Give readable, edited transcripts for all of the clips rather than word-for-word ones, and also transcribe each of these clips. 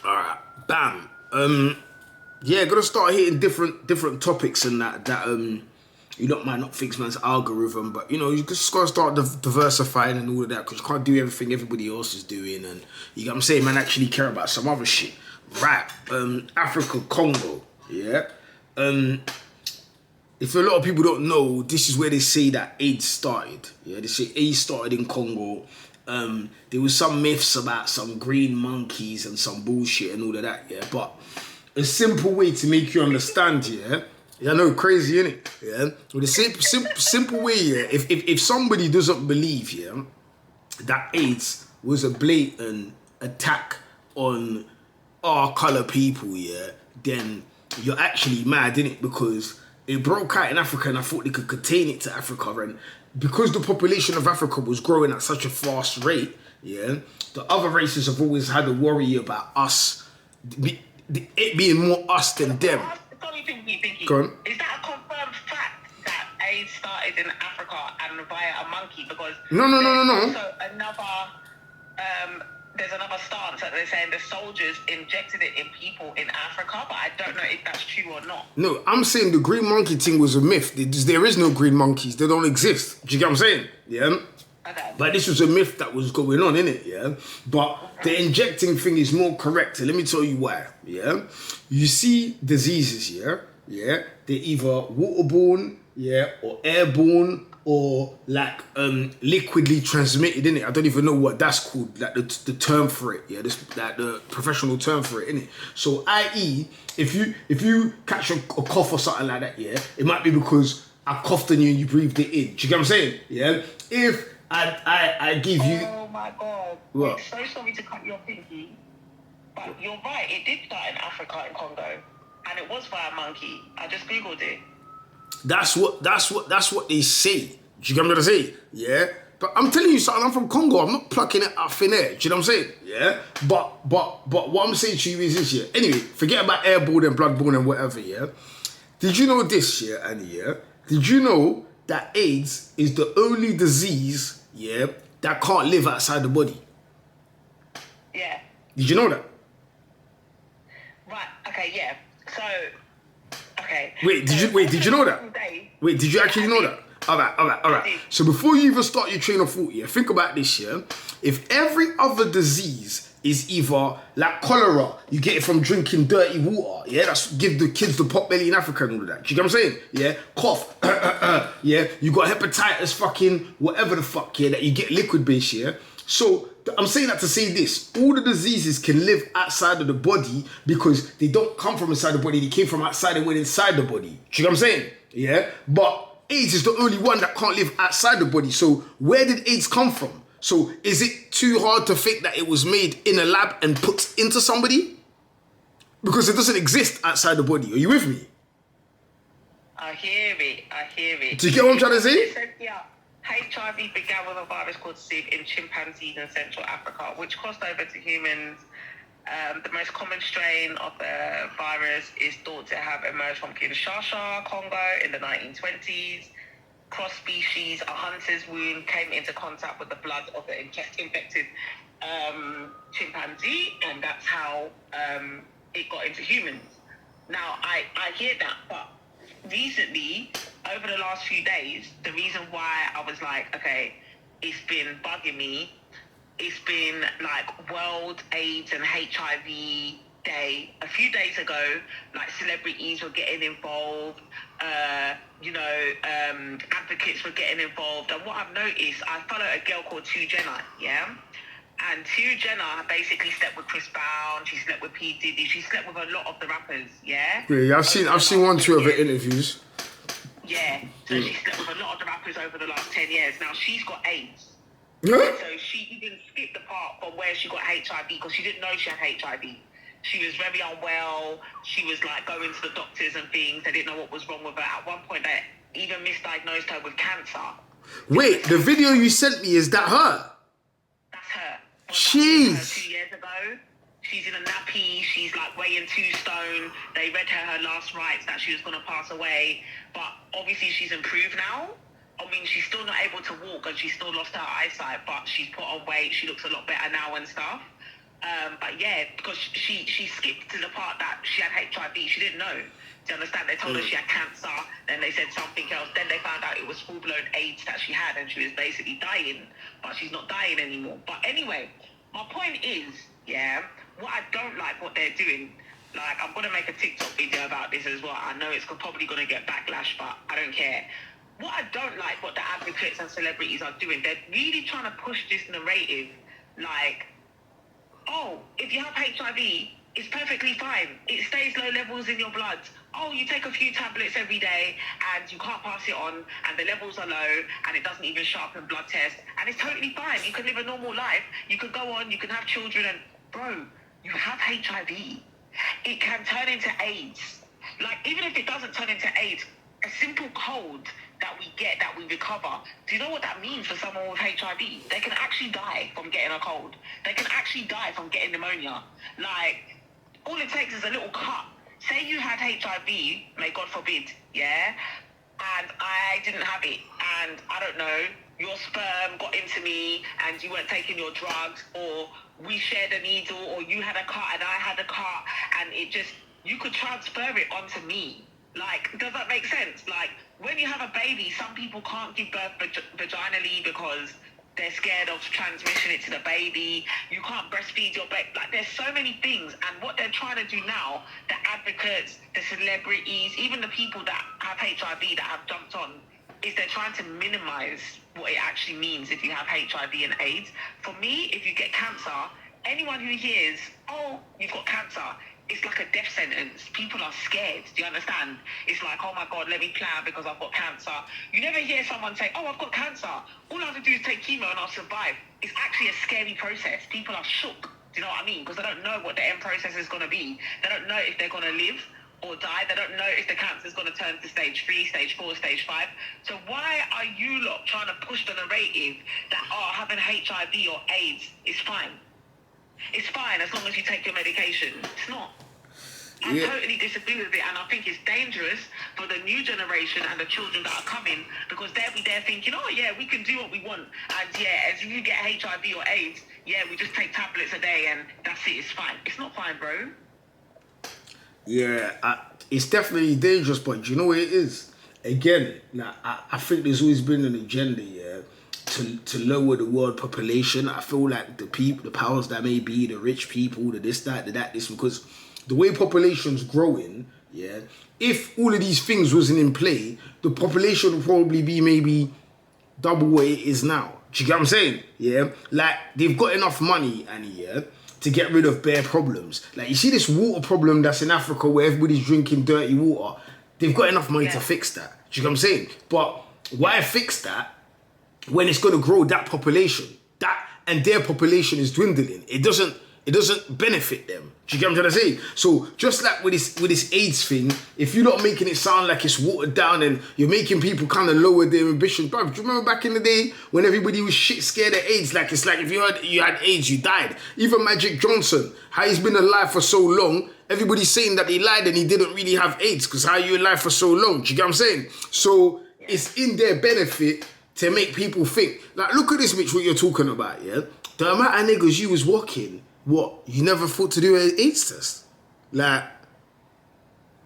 All right, bam. Yeah, gonna start hitting different topics and that you not might not fix man's algorithm, but you just gotta start diversifying and all of that because you can't do everything everybody else is doing, and you get what I'm saying, man. Actually care about some other shit, right? Africa, Congo, yeah. Um, if a lot of people don't know, this is where they say that AIDS started. Yeah, they say AIDS started in Congo. There was some myths about some green monkeys and some bullshit and all of that. Yeah, but a simple way to make you understand. Yeah, I know, crazy innit? Yeah, with a simple way. Yeah, if somebody doesn't believe, yeah, that AIDS was a blatant attack on our colour people, yeah, then you're actually mad, innit? Because it broke out in Africa and I thought they could contain it to Africa. And because the population of Africa was growing at such a fast rate, yeah, the other races have always had a worry about us, it being more us than them. Sorry, Pinky. Go on. Is that a confirmed fact that AIDS started in Africa and via a monkey? Because No. also there's another stance that they're saying the soldiers injected it in people in Africa, but I don't know if that's true or not. No, I'm saying the green monkey thing was a myth. There is no green monkeys. They don't exist. Do you get what I'm saying? Yeah. Okay. But this was a myth that was going on, innit? Yeah. But the injecting thing is more correct. Let me tell you why. Yeah. You see diseases, yeah? Yeah. They're either waterborne, yeah, or airborne, or like liquidly transmitted, innit? I don't even know what that's called, like the term for it, yeah, like the professional term for it, innit? So, i.e., if you catch a cough or something like that, yeah, it might be because I coughed on you and you breathed it in. Do you get what I'm saying? Yeah. If I give you. Oh my God! What? I'm so sorry to cut your Pinky, but you're right. It did start in Africa, in Congo, and it was via monkey. I just googled it. That's what they say. Do you get what I'm saying? Yeah. But I'm telling you something, I'm from Congo. I'm not plucking it out thin air. Do you know what I'm saying? Yeah. But what I'm saying to you is this, yeah. Anyway, forget about airborne and bloodborne and whatever, yeah. Did you know this, yeah, Annie, yeah? Did you know that AIDS is the only disease, yeah, that can't live outside the body? Yeah. Did you know that? Right. Okay. Yeah. So. Okay. Did you know that? Wait, did you actually know that? All right. So before you even start your train of thought, yeah, think about this, yeah. If every other disease is either like cholera, you get it from drinking dirty water, yeah, that's give the kids the pot belly in Africa and all of that. Do you get what I'm saying? Yeah, cough, yeah, you got hepatitis, fucking whatever the fuck, yeah, that you get liquid based, yeah. So I'm saying that to say this: all the diseases can live outside of the body because they don't come from inside the body; they came from outside and went inside the body. Do you know what I'm saying? Yeah. But AIDS is the only one that can't live outside the body. So where did AIDS come from? So is it too hard to think that it was made in a lab and put into somebody? Because it doesn't exist outside the body. Are you with me? I hear it. Do you get what I'm trying to say? Yeah. HIV began with a virus called SIV in chimpanzees in Central Africa, which crossed over to humans. The most common strain of the virus is thought to have emerged from Kinshasa, Congo, in the 1920s. Cross-species, a hunter's wound came into contact with the blood of the infected chimpanzee, and that's how it got into humans. Now, I hear that, but recently, over the last few days, the reason why I was like, okay, it's been bugging me. It's been like World AIDS and HIV Day. A few days ago, like celebrities were getting involved, advocates were getting involved. And what I've noticed, I follow a girl called Tu Jenna, yeah? And Tu Jenna basically slept with Chris Brown, she slept with P. Diddy, she slept with a lot of the rappers, yeah? Yeah, I've seen 1-2 of her interviews. Yeah, so she slept with a lot of the rappers over the last 10 years. Now, she's got AIDS. Yeah? So she even skipped the part from where she got HIV because she didn't know she had HIV. She was very unwell. She was like going to the doctors and things. They didn't know what was wrong with her. At one point, they even misdiagnosed her with cancer. Wait, the video you sent me, is that her? That's her. Jeez. 2 years ago. She's in a nappy. She's like weighing 2 stone. They read her last rites that she was going to pass away. But obviously she's improved now. I mean, she's still not able to walk and she's still lost her eyesight, but she's put on weight. She looks a lot better now and stuff. But yeah, because she skipped to the part that she had HIV. She didn't know. Do you understand? They told her she had cancer. Then they said something else. Then they found out it was full-blown AIDS that she had, and she was basically dying. But she's not dying anymore. But anyway, my point is, yeah, what I don't like what they're doing. Like, I'm gonna make a TikTok video about this as well. I know it's probably gonna get backlash, but I don't care. What I don't like what the advocates and celebrities are doing, they're really trying to push this narrative, like, oh, if you have HIV, it's perfectly fine. It stays low levels in your blood. Oh, you take a few tablets every day and you can't pass it on and the levels are low and it doesn't even show up in blood tests and it's totally fine. You can live a normal life. You can go on, you can have children and, bro, you have HIV. It can turn into AIDS. Like, even if it doesn't turn into AIDS, a simple cold that we get, that we recover, do you know what that means for someone with HIV? They can actually die from getting a cold. They can actually die from getting pneumonia. Like, all it takes is a little cut. Say you had HIV, may God forbid, yeah? And I didn't have it, and I don't know, your sperm got into me and you weren't taking your drugs, or we shared a needle, or you had a cut and I had a cut, and it just, you could transfer it onto me. Like, does that make sense? Like, when you have a baby, some people can't give birth vaginally because they're scared of transmission it to the baby. You can't breastfeed your baby. Like, there's so many things. And what they're trying to do now, the advocates, the celebrities, even the people that have HIV that have jumped on, is they're trying to minimize what it actually means if you have HIV and AIDS. For me, if you get cancer, anyone who hears, oh, you've got cancer, it's like a death sentence. People are scared. Do you understand? It's like, oh my God, let me plan because I've got cancer. You never hear someone say, oh, I've got cancer. All I have to do is take chemo and I'll survive. It's actually a scary process. People are shook. Do you know what I mean? Because they don't know what the end process is going to be. They don't know if they're going to live or die. They don't know if the cancer is going to turn to stage 3, stage 4, stage 5. So why are you lot trying to push the narrative that, oh, having HIV or AIDS is fine? It's fine as long as you take your medication. It's not. I totally disagree with it, and I think it's dangerous for the new generation and the children that are coming, because they'll be there thinking, oh yeah, we can do what we want, and yeah, as you get HIV or AIDS, yeah, we just take tablets a day and that's it, it's fine. It's not fine, bro. Yeah, it's definitely dangerous, but do you know what it is? Again, now, I think there's always been an agenda, yeah, to lower the world population. I feel like the people, the powers that may be, the rich people, the this, that, the that, this, because the way population's growing, yeah, if all of these things wasn't in play, the population would probably be maybe double what it is now. Do you get what I'm saying? Yeah, like they've got enough money, Annie, yeah, to get rid of bare problems. Like, you see this water problem that's in Africa where everybody's drinking dirty water. They've got enough money to fix that. Do you get what I'm saying? But why fix that when it's going to grow that population? That, and their population is dwindling. It doesn't benefit them. Do you get what I'm trying to say? So just like with this AIDS thing, if you're not making it sound like it's watered down and you're making people kind of lower their ambition, bro, do you remember back in the day when everybody was shit scared of AIDS? Like, it's like if you had AIDS, you died. Even Magic Johnson, how he's been alive for so long, everybody's saying that he lied and he didn't really have AIDS, because how are you alive for so long? Do you get what I'm saying? So it's in their benefit to make people think. Like, look at this, Mitch, what you're talking about, yeah? The amount of niggas you was walking, what, you never thought to do an AIDS test? Like,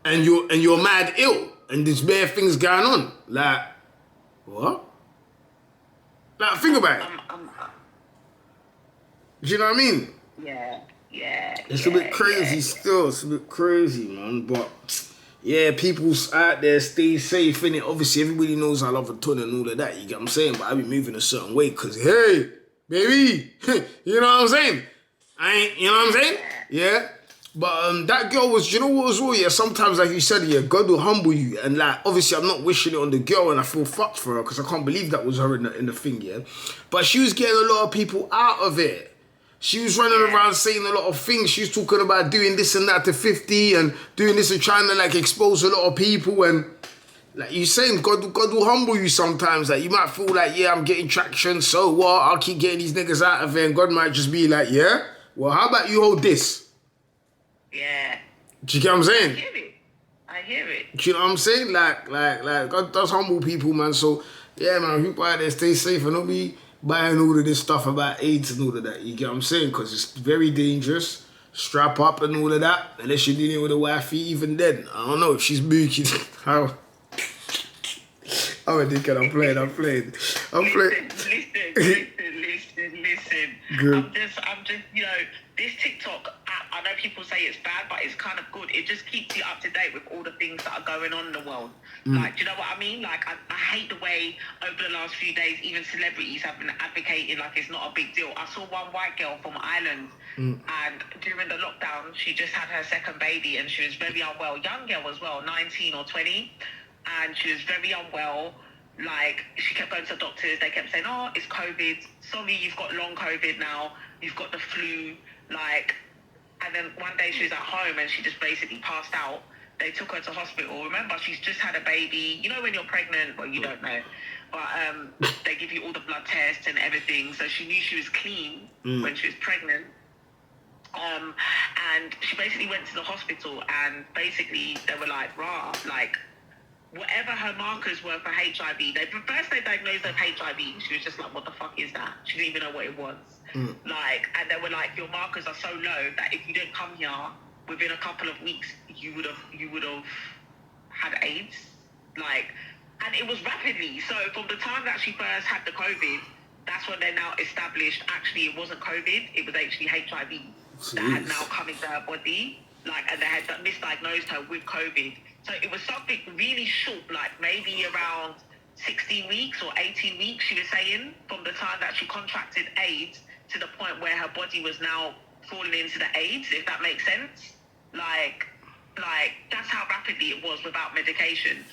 and you're mad ill, and there's bare things going on. Like, what? Like, think about it. Do you know what I mean? Yeah. It's a bit crazy still. It's a bit crazy, man. But yeah, people's out there, stay safe, innit? Obviously, everybody knows I love a ton and all of that. You get what I'm saying? But I be moving a certain way because, hey, baby, you know what I'm saying? You know what I'm saying? Yeah. But that girl was, you know what was all? Yeah, sometimes, like you said, yeah, God will humble you. And like, obviously, I'm not wishing it on the girl, and I feel fucked for her because I can't believe that was her in the thing, yeah. But she was getting a lot of people out of it. She was running around saying a lot of things. She was talking about doing this and that to 50 and doing this and trying to like expose a lot of people. And like you saying, God will humble you sometimes. Like, you might feel like, yeah, I'm getting traction, so what? I'll keep getting these niggas out of it. And God might just be like, yeah, well, how about you hold this? Yeah. Do you get what I'm saying? I hear it. Do you know what I'm saying? Like God does humble people, man. So yeah, man, people out there, stay safe and don't be buying all of this stuff about AIDS and all of that. You get what I'm saying? Because it's very dangerous. Strap up and all of that. Unless you're dealing with a wifey, even then. I don't know if she's mookie. How? I'm a dickhead. I'm playing. Listen. Good. I'm just, this TikTok app, I know people say it's bad, but it's kind of good. It just keeps you up to date with all the things that are going on in the world. Like, do you know what I mean? Like, I hate the way over the last few days, even celebrities have been advocating like it's not a big deal. I saw one white girl from Ireland, and during the lockdown, she just had her second baby, and she was very unwell. Young girl as well, 19 or 20. And she was very unwell. Like, she kept going to doctors. They kept saying, oh, it's COVID. Sorry, you've got long COVID now. You've got the flu. Like, and then one day she was at home and she just basically passed out. They took her to hospital. Remember, she's just had a baby. You know when you're pregnant? Well, you don't know. But they give you all the blood tests and everything. So she knew she was clean when she was pregnant. And she basically went to the hospital and basically they were like, rah, like, whatever her markers were for HIV, first they diagnosed her with HIV. She was just like, what the fuck is that? She didn't even know what it was. Like, and they were like, your markers are so low that if you didn't come here within a couple of weeks, you would have had AIDS. Like, and it was rapidly. So from the time that she first had the COVID, that's when they now established actually it wasn't COVID, it was actually HIV that had now come into her body. Like, and they had misdiagnosed her with COVID. So it was something really short, like maybe around 16 weeks or 18 weeks, she was saying, from the time that she contracted AIDS to the point where her body was now falling into the AIDS, if that makes sense. Like that's how rapidly it was without medication.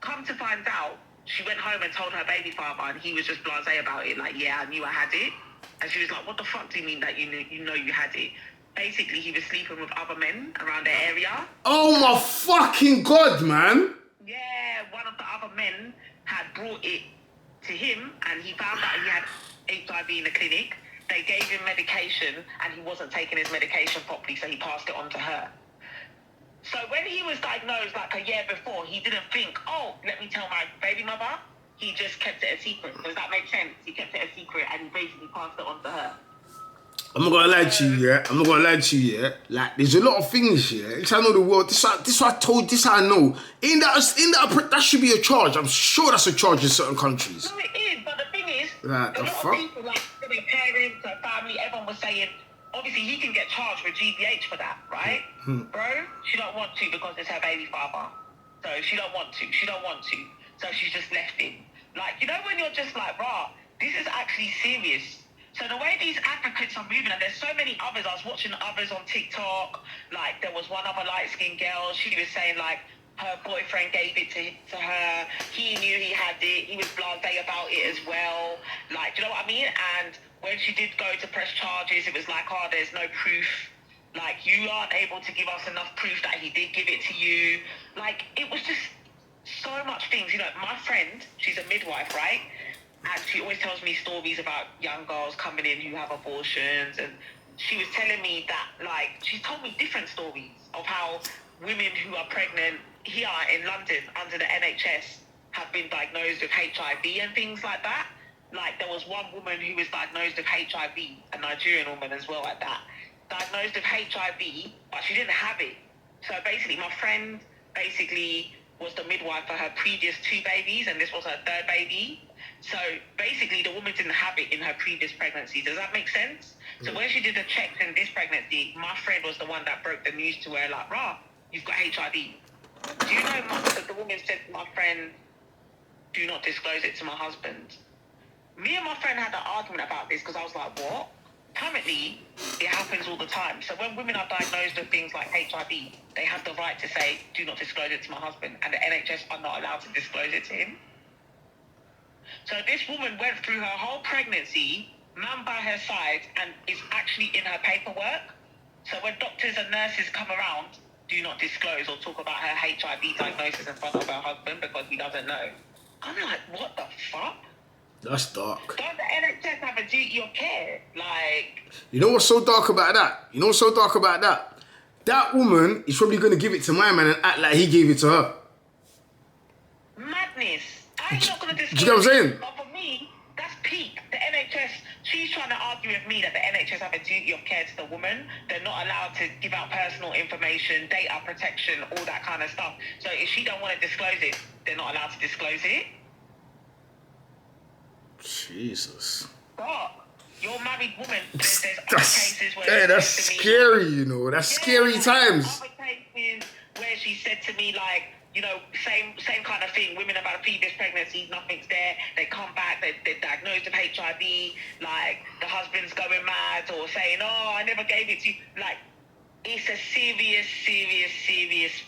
Come to find out, she went home and told her baby father, and he was just blasé about it, like, yeah, I knew I had it. And she was like, what the fuck do you mean that you know you had it? Basically, he was sleeping with other men around the area. Oh my fucking God, man. Yeah, one of the other men had brought it to him and he found out he had HIV in the clinic. They gave him medication and he wasn't taking his medication properly, so he passed it on to her. So when he was diagnosed like a year before, he didn't think, oh, let me tell my baby mother. He just kept it a secret. Does that make sense? He kept it a secret and he basically passed it on to her. I'm not gonna lie to you, yeah. Like, there's a lot of things, yeah. This I know the world. This I know. That should be a charge. I'm sure that's a charge in certain countries. No, it is. But the thing is, like, a lot of people, like their parents, their family, everyone was saying, obviously he can get charged with GBH for that, right? Bro, she don't want to because it's her baby father. So she don't want to. So she's just left it. Like, you know when you're just like, rah, this is actually serious. So the way these advocates are moving, and there's so many others, I was watching others on TikTok, like there was one other light-skinned girl, she was saying like her boyfriend gave it to her, he knew he had it, he was blasé about it as well, like, do you know what I mean? And when she did go to press charges, it was like, oh, there's no proof, like you aren't able to give us enough proof that he did give it to you, like it was just so much things, you know. My friend, she's a midwife, right? And she always tells me stories about young girls coming in who have abortions. And she was telling me that, like, she's told me different stories of how women who are pregnant here in London under the NHS have been diagnosed with HIV and things like that. Like, there was one woman who was diagnosed with HIV, a Nigerian woman as well at that, diagnosed with HIV, but she didn't have it. So basically, my friend basically was the midwife for her previous 2 babies, and this was her 3rd baby. So basically, the woman didn't have it in her previous pregnancy. Does that make sense? So when she did the checks in this pregnancy, my friend was the one that broke the news to her, like, rah, you've got HIV. Do you know the woman said to my friend, do not disclose it to my husband? Me and my friend had an argument about this because I was like, what? Apparently, it happens all the time. So when women are diagnosed with things like HIV, they have the right to say, do not disclose it to my husband. And the NHS are not allowed to disclose it to him. So this woman went through her whole pregnancy, man by her side, and is actually in her paperwork. So when doctors and nurses come around, do not disclose or talk about her HIV diagnosis in front of her husband because he doesn't know. I'm like, what the fuck? That's dark. Don't the NHS have a duty of care? Like... You know what's so dark about that? That woman is probably going to give it to my man and act like he gave it to her. Madness. I'm not going to disclose. Do you know what I'm saying? But for me, that's peak. The NHS, she's trying to argue with me that the NHS have a duty of care to the woman. They're not allowed to give out personal information, data protection, all that kind of stuff. So if she don't want to disclose it, they're not allowed to disclose it. Jesus. But you're a married woman. There's other cases where yeah, that's scary, you know. That's scary times. Other cases where she said to me, like, you know, same kind of thing. Women have had a previous pregnancy, nothing's there. They come back, they're diagnosed with HIV. Like, the husband's going mad or saying, oh, I never gave it to you. Like, it's a serious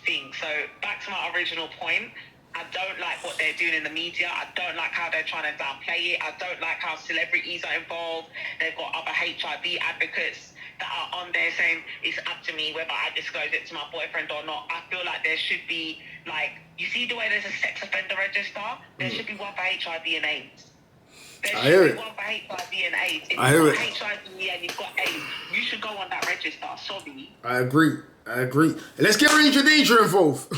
thing. So back to my original point. I don't like what they're doing in the media. I don't like how they're trying to downplay it. I don't like how celebrities are involved. They've got other HIV advocates that are on there saying it's up to me whether I disclose it to my boyfriend or not. I feel like there should be, like, you see the way there's a sex offender register? There should be one for HIV and AIDS. There should be one for HIV and AIDS. If you've got HIV and you've got AIDS, you should go on that register. Sorry. I agree. Let's get Ranger Danger involved.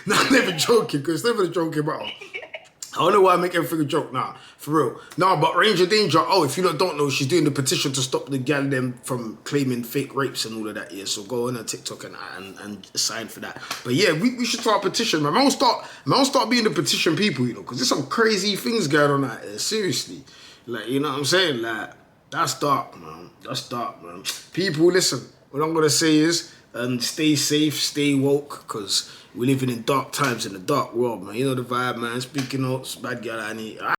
No, I'm never joking, because it's never joking about. I don't know why I make everything a joke now, for real. No, but Ranger Danger, if you don't know, she's doing the petition to stop the gal them from claiming fake rapes and all of that, yeah. So go on her TikTok and sign for that. But yeah, we should start a petition, man. Man, don't start being the petition people, you know, because there's some crazy things going on out there, seriously. Like, you know what I'm saying? Like, that's dark, man. People, listen, what I'm going to say is, stay safe, stay woke, because we're living in dark times in the dark world, man. You know the vibe, man. Speaking out, bad girl, I need.